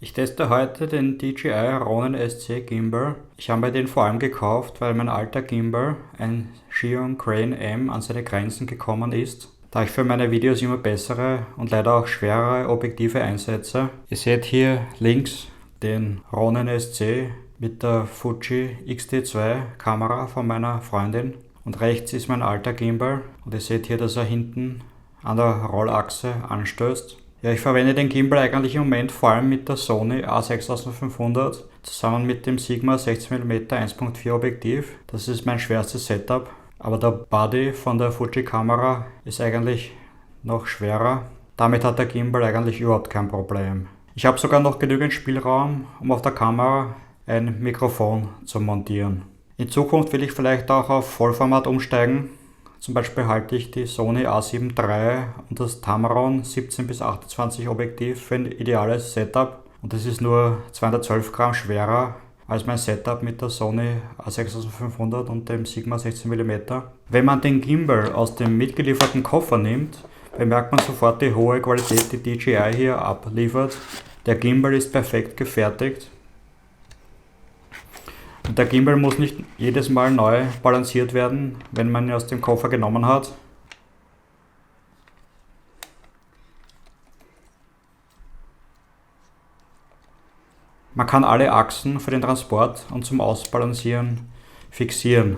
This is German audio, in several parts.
Ich teste heute den DJI Ronin SC Gimbal. Ich habe mir den vor allem gekauft, weil mein alter Gimbal, ein Zhiyun Crane M, an seine Grenzen gekommen ist, da ich für meine Videos immer bessere und leider auch schwerere Objektive einsetze. Ihr seht hier links den Ronin SC mit der Fuji X-T2 Kamera von meiner Freundin und rechts ist mein alter Gimbal und ihr seht hier, dass er hinten an der Rollachse anstößt. Ja, ich verwende den Gimbal eigentlich im Moment vor allem mit der Sony A6500 zusammen mit dem Sigma 16mm 1.4 Objektiv. Das ist mein schwerstes Setup, aber der Body von der Fuji Kamera ist eigentlich noch schwerer. Damit hat der Gimbal eigentlich überhaupt kein Problem. Ich habe sogar noch genügend Spielraum, um auf der Kamera ein Mikrofon zu montieren. In Zukunft will ich vielleicht auch auf Vollformat umsteigen. Zum Beispiel halte ich die Sony A7 III und das Tamron 17-28 Objektiv für ein ideales Setup und es ist nur 212 Gramm schwerer als mein Setup mit der Sony A6500 und dem Sigma 16mm. Wenn man den Gimbal aus dem mitgelieferten Koffer nimmt, bemerkt man sofort die hohe Qualität, die DJI hier abliefert. Der Gimbal ist perfekt gefertigt. Und der Gimbal muss nicht jedes Mal neu balanciert werden, wenn man ihn aus dem Koffer genommen hat. Man kann alle Achsen für den Transport und zum Ausbalancieren fixieren.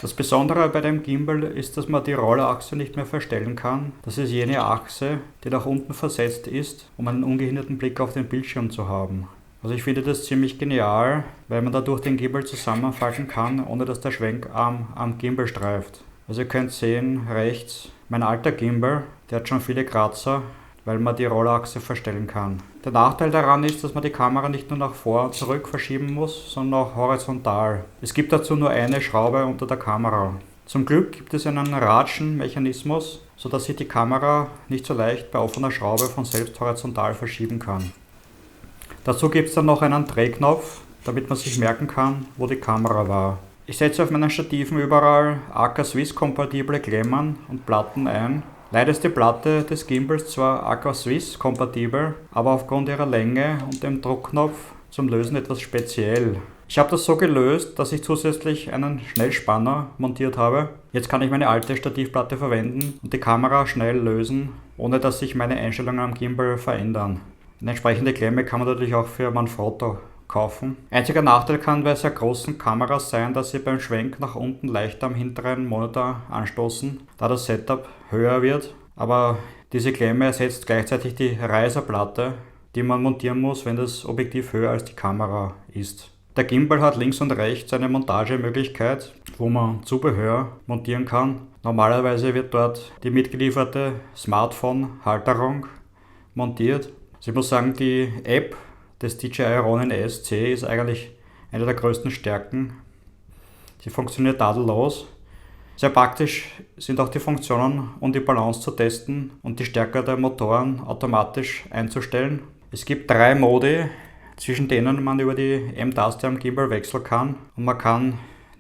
Das Besondere bei dem Gimbal ist, dass man die Rollerachse nicht mehr verstellen kann. Das ist jene Achse, die nach unten versetzt ist, um einen ungehinderten Blick auf den Bildschirm zu haben. Also ich finde das ziemlich genial, weil man dadurch den Gimbal zusammenfalten kann, ohne dass der Schwenkarm am Gimbal streift. Also ihr könnt sehen, rechts mein alter Gimbal, der hat schon viele Kratzer, weil man die Rollachse verstellen kann. Der Nachteil daran ist, dass man die Kamera nicht nur nach vor und zurück verschieben muss, sondern auch horizontal. Es gibt dazu nur eine Schraube unter der Kamera. Zum Glück gibt es einen Ratschen-Mechanismus, sodass sich die Kamera nicht so leicht bei offener Schraube von selbst horizontal verschieben kann. Dazu gibt es dann noch einen Drehknopf, damit man sich merken kann, wo die Kamera war. Ich setze auf meinen Stativen überall AK Swiss kompatible Klemmen und Platten ein. Leider ist die Platte des Gimbals zwar AK Swiss kompatibel, aber aufgrund ihrer Länge und dem Druckknopf zum Lösen etwas speziell. Ich habe das so gelöst, dass ich zusätzlich einen Schnellspanner montiert habe. Jetzt kann ich meine alte Stativplatte verwenden und die Kamera schnell lösen, ohne dass sich meine Einstellungen am Gimbal verändern. Eine entsprechende Klemme kann man natürlich auch für Manfrotto kaufen. Einziger Nachteil kann bei sehr großen Kameras sein, dass sie beim Schwenk nach unten leicht am hinteren Monitor anstoßen, da das Setup höher wird. Aber diese Klemme ersetzt gleichzeitig die Reiserplatte, die man montieren muss, wenn das Objektiv höher als die Kamera ist. Der Gimbal hat links und rechts eine Montagemöglichkeit, wo man Zubehör montieren kann. Normalerweise wird dort die mitgelieferte Smartphone-Halterung montiert. Also ich muss sagen, die App des DJI Ronin SC ist eigentlich eine der größten Stärken. Sie funktioniert tadellos. Sehr praktisch sind auch die Funktionen, um die Balance zu testen und die Stärke der Motoren automatisch einzustellen. Es gibt 3 Modi, zwischen denen man über die M-Taste am Gimbal wechseln kann und man kann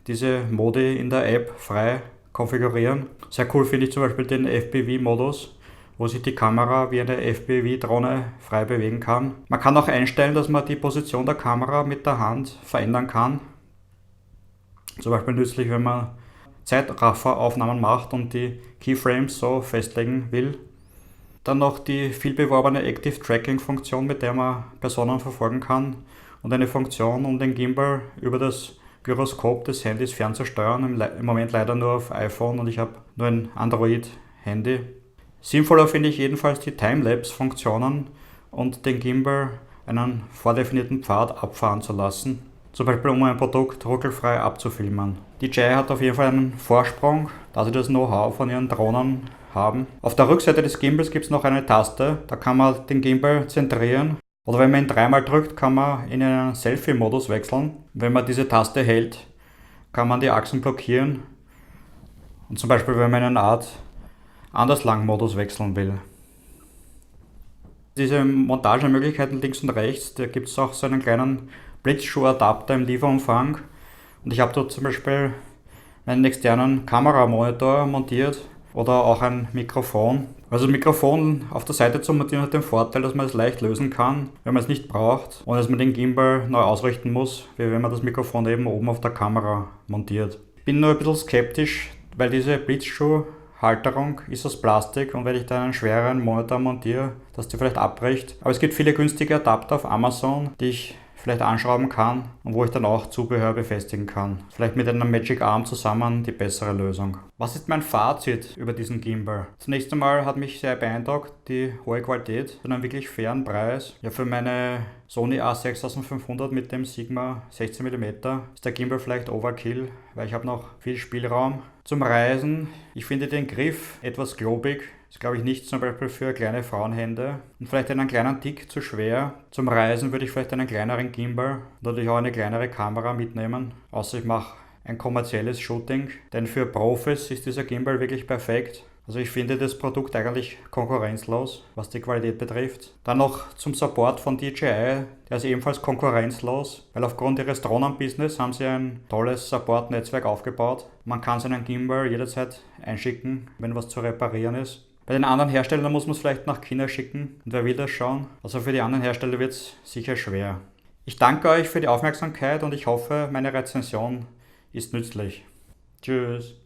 diese Modi in der App frei konfigurieren. Sehr cool finde ich zum Beispiel den FPV-Modus, wo sich die Kamera wie eine FPV-Drohne frei bewegen kann. Man kann auch einstellen, dass man die Position der Kamera mit der Hand verändern kann. Zum Beispiel nützlich, wenn man Zeitrafferaufnahmen macht und die Keyframes so festlegen will. Dann noch die vielbeworbene Active Tracking Funktion, mit der man Personen verfolgen kann und eine Funktion, um den Gimbal über das Gyroskop des Handys fernzusteuern. Im Moment leider nur auf iPhone und ich habe nur ein Android-Handy. Sinnvoller finde ich jedenfalls die Timelapse-Funktionen und den Gimbal einen vordefinierten Pfad abfahren zu lassen. Zum Beispiel um ein Produkt ruckelfrei abzufilmen. DJI hat auf jeden Fall einen Vorsprung, da sie das Know-how von ihren Drohnen haben. Auf der Rückseite des Gimbals gibt es noch eine Taste, da kann man den Gimbal zentrieren. Oder wenn man ihn 3-mal drückt, kann man in einen Selfie-Modus wechseln. Wenn man diese Taste hält, kann man die Achsen blockieren. Und zum Beispiel, wenn man in eine Art Anderslang-Modus wechseln will. Diese Montagemöglichkeiten links und rechts, da gibt es auch so einen kleinen Blitzschuhadapter im Lieferumfang. Und ich habe dort zum Beispiel einen externen Kameramonitor montiert oder auch ein Mikrofon. Also das Mikrofon auf der Seite zu montieren hat den Vorteil, dass man es leicht lösen kann, wenn man es nicht braucht, ohne dass man den Gimbal neu ausrichten muss, wie wenn man das Mikrofon eben oben auf der Kamera montiert. Ich bin nur ein bisschen skeptisch, weil diese Blitzschuhhalterung ist aus Plastik und wenn ich da einen schwereren Monitor montiere, dass die vielleicht abbricht. Aber es gibt viele günstige Adapter auf Amazon, die ich vielleicht anschrauben kann und wo ich dann auch Zubehör befestigen kann. Vielleicht mit einem Magic Arm zusammen die bessere Lösung. Was ist mein Fazit über diesen Gimbal? Zunächst einmal hat mich sehr beeindruckt die hohe Qualität für einen wirklich fairen Preis. Ja, für meine Sony A6500 mit dem Sigma 16 mm ist der Gimbal vielleicht Overkill, weil ich habe noch viel Spielraum. Zum Reisen, ich finde den Griff etwas klobig. Ist glaube ich nicht zum Beispiel für kleine Frauenhände und vielleicht einen kleinen Tick zu schwer. Zum Reisen würde ich vielleicht einen kleineren Gimbal und natürlich auch eine kleinere Kamera mitnehmen, außer ich mache ein kommerzielles Shooting, denn für Profis ist dieser Gimbal wirklich perfekt. Also ich finde das Produkt eigentlich konkurrenzlos, was die Qualität betrifft. Dann noch zum Support von DJI, der ist ebenfalls konkurrenzlos, weil aufgrund ihres Drohnenbusiness haben sie ein tolles Support-Netzwerk aufgebaut. Man kann seinen Gimbal jederzeit einschicken, wenn was zu reparieren ist. Bei den anderen Herstellern muss man es vielleicht nach China schicken und wer will das schauen? Also für die anderen Hersteller wird es sicher schwer. Ich danke euch für die Aufmerksamkeit und ich hoffe, meine Rezension ist nützlich. Tschüss.